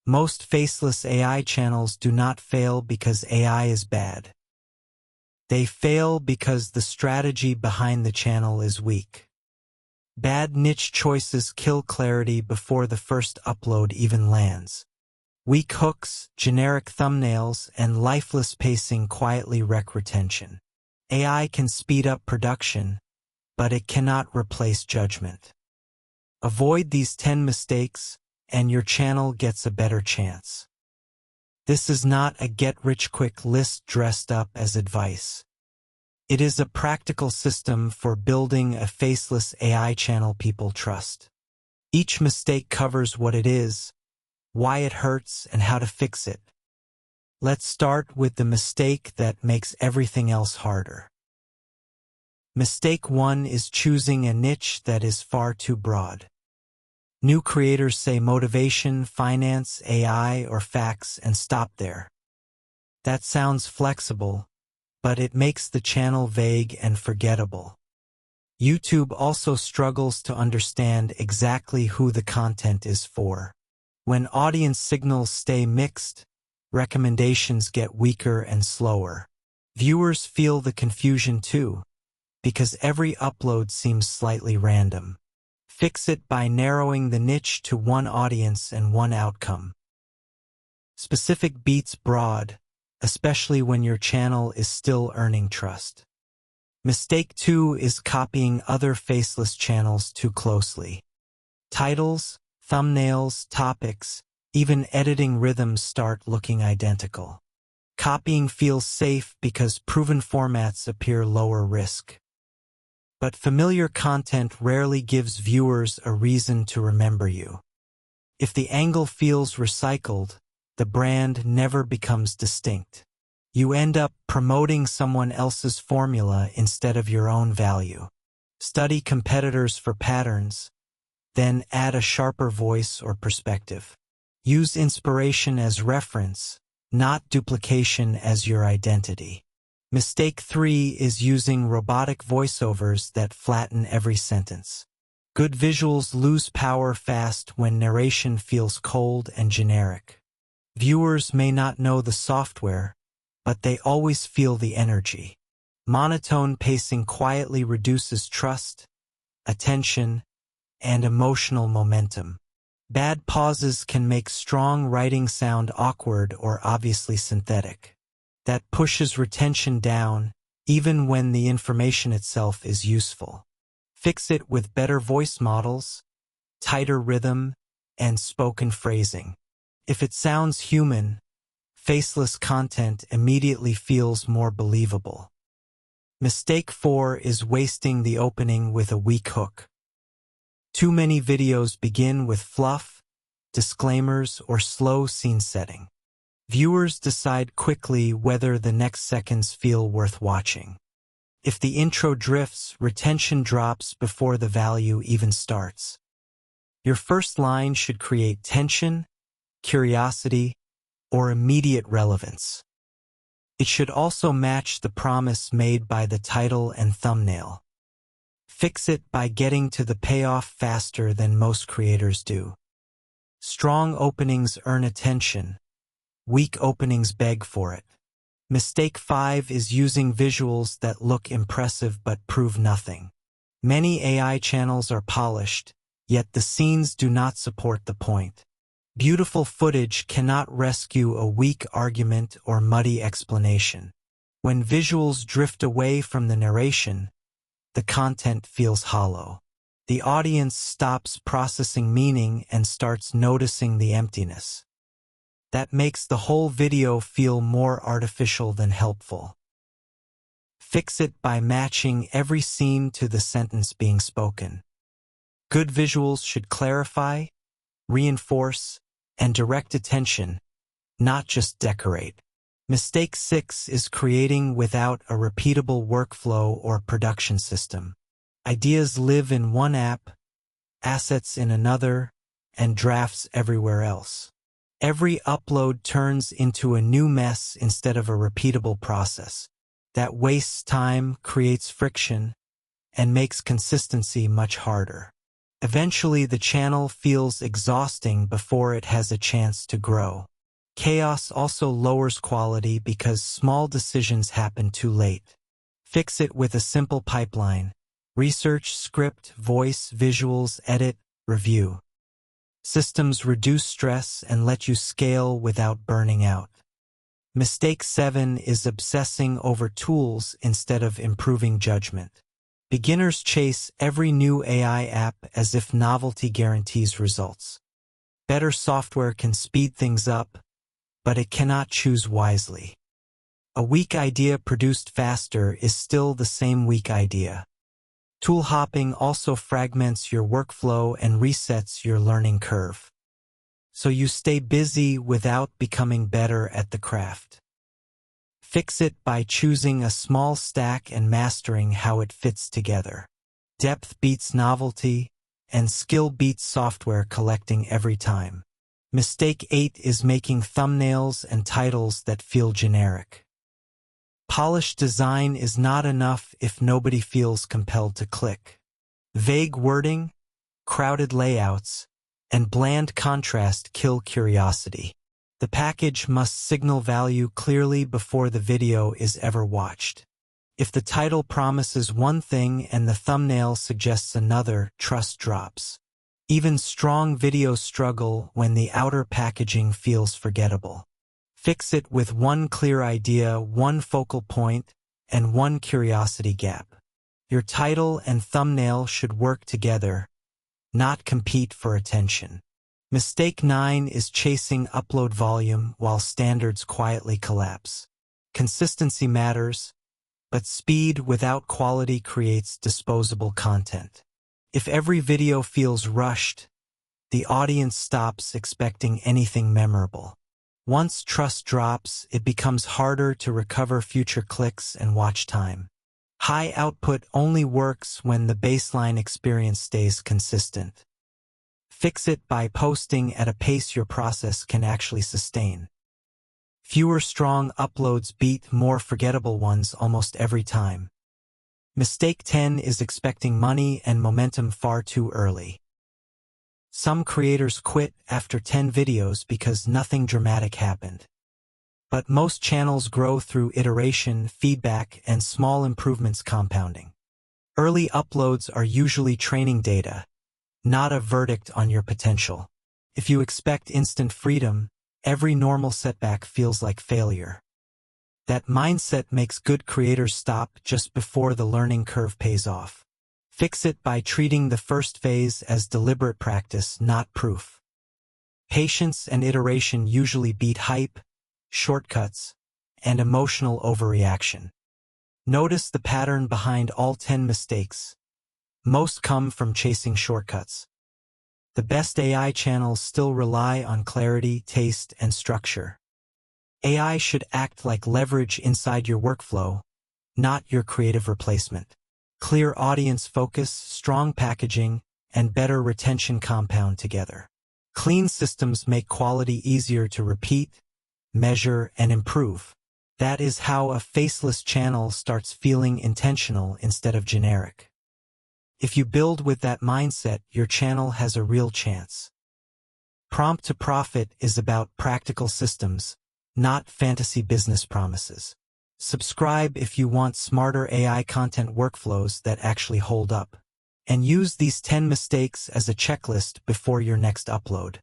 Most faceless AI channels do not fail because AI is bad. They fail because the strategy behind the channel is weak. Bad niche choices kill clarity before the first upload even lands. Weak hooks, generic thumbnails, and lifeless pacing quietly wreck retention. AI can speed up production, but it cannot replace judgment. Avoid these 10 mistakes, and your channel gets a better chance. This is not a get-rich-quick list dressed up as advice. It is a practical system for building a faceless AI channel people trust. Each mistake covers what it is, why it hurts, and how to fix it. Let's start with the mistake that makes everything else harder. Mistake 1 is choosing a niche that is far too broad. New creators say motivation, finance, AI, or facts and stop there. That sounds flexible, but it makes the channel vague and forgettable. YouTube also struggles to understand exactly who the content is for. When audience signals stay mixed, recommendations get weaker and slower. Viewers feel the confusion too, because every upload seems slightly random. Fix it by narrowing the niche to one audience and one outcome. Specific beats broad, especially when your channel is still earning trust. Mistake 2 is copying other faceless channels too closely. Titles, thumbnails, topics, even editing rhythms start looking identical. Copying feels safe because proven formats appear lower risk. But familiar content rarely gives viewers a reason to remember you. If the angle feels recycled, the brand never becomes distinct. You end up promoting someone else's formula instead of your own value. Study competitors for patterns, then add a sharper voice or perspective. Use inspiration as reference, not duplication as your identity. Mistake 3 is using robotic voiceovers that flatten every sentence. Good visuals lose power fast when narration feels cold and generic. Viewers may not know the software, but they always feel the energy. Monotone pacing quietly reduces trust, attention, and emotional momentum. Bad pauses can make strong writing sound awkward or obviously synthetic. That pushes retention down, even when the information itself is useful. Fix it with better voice models, tighter rhythm, and spoken phrasing. If it sounds human, faceless content immediately feels more believable. Mistake 4 is wasting the opening with a weak hook. Too many videos begin with fluff, disclaimers, or slow scene setting. Viewers decide quickly whether the next seconds feel worth watching. If the intro drifts, retention drops before the value even starts. Your first line should create tension, curiosity, or immediate relevance. It should also match the promise made by the title and thumbnail. Fix it by getting to the payoff faster than most creators do. Strong openings earn attention. Weak openings beg for it. Mistake 5 is using visuals that look impressive but prove nothing. Many AI channels are polished, yet the scenes do not support the point. Beautiful footage cannot rescue a weak argument or muddy explanation. When visuals drift away from the narration, the content feels hollow. The audience stops processing meaning and starts noticing the emptiness. That makes the whole video feel more artificial than helpful. Fix it by matching every scene to the sentence being spoken. Good visuals should clarify, reinforce, and direct attention, not just decorate. Mistake 6 is creating without a repeatable workflow or production system. Ideas live in one app, assets in another, and drafts everywhere else. Every upload turns into a new mess instead of a repeatable process. That wastes time, creates friction, and makes consistency much harder. Eventually, the channel feels exhausting before it has a chance to grow. Chaos also lowers quality because small decisions happen too late. Fix it with a simple pipeline: research, script, voice, visuals, edit, review. Systems reduce stress and let you scale without burning out. Mistake 7 is obsessing over tools instead of improving judgment. Beginners chase every new AI app as if novelty guarantees results. Better software can speed things up, but it cannot choose wisely. A weak idea produced faster is still the same weak idea. Tool hopping also fragments your workflow and resets your learning curve. So you stay busy without becoming better at the craft. Fix it by choosing a small stack and mastering how it fits together. Depth beats novelty, and skill beats software collecting every time. Mistake 8 is making thumbnails and titles that feel generic. Polished design is not enough if nobody feels compelled to click. Vague wording, crowded layouts, and bland contrast kill curiosity. The package must signal value clearly before the video is ever watched. If the title promises one thing and the thumbnail suggests another, trust drops. Even strong videos struggle when the outer packaging feels forgettable. Fix it with one clear idea, one focal point, and one curiosity gap. Your title and thumbnail should work together, not compete for attention. Mistake 9 is chasing upload volume while standards quietly collapse. Consistency matters, but speed without quality creates disposable content. If every video feels rushed, the audience stops expecting anything memorable. Once trust drops, it becomes harder to recover future clicks and watch time. High output only works when the baseline experience stays consistent. Fix it by posting at a pace your process can actually sustain. Fewer strong uploads beat more forgettable ones almost every time. Mistake 10 is expecting money and momentum far too early. Some creators quit after 10 videos because nothing dramatic happened. But most channels grow through iteration, feedback, and small improvements compounding. Early uploads are usually training data, not a verdict on your potential. If you expect instant freedom, every normal setback feels like failure. That mindset makes good creators stop just before the learning curve pays off. Fix it by treating the first phase as deliberate practice, not proof. Patience and iteration usually beat hype, shortcuts, and emotional overreaction. Notice the pattern behind all 10 mistakes. Most come from chasing shortcuts. The best AI channels still rely on clarity, taste, and structure. AI should act like leverage inside your workflow, not your creative replacement. Clear audience focus, strong packaging, and better retention compound together. Clean systems make quality easier to repeat, measure, and improve. That is how a faceless channel starts feeling intentional instead of generic. If you build with that mindset, your channel has a real chance. Prompt to Profit is about practical systems, not fantasy business promises. Subscribe if you want smarter AI content workflows that actually hold up. And use these 10 mistakes as a checklist before your next upload.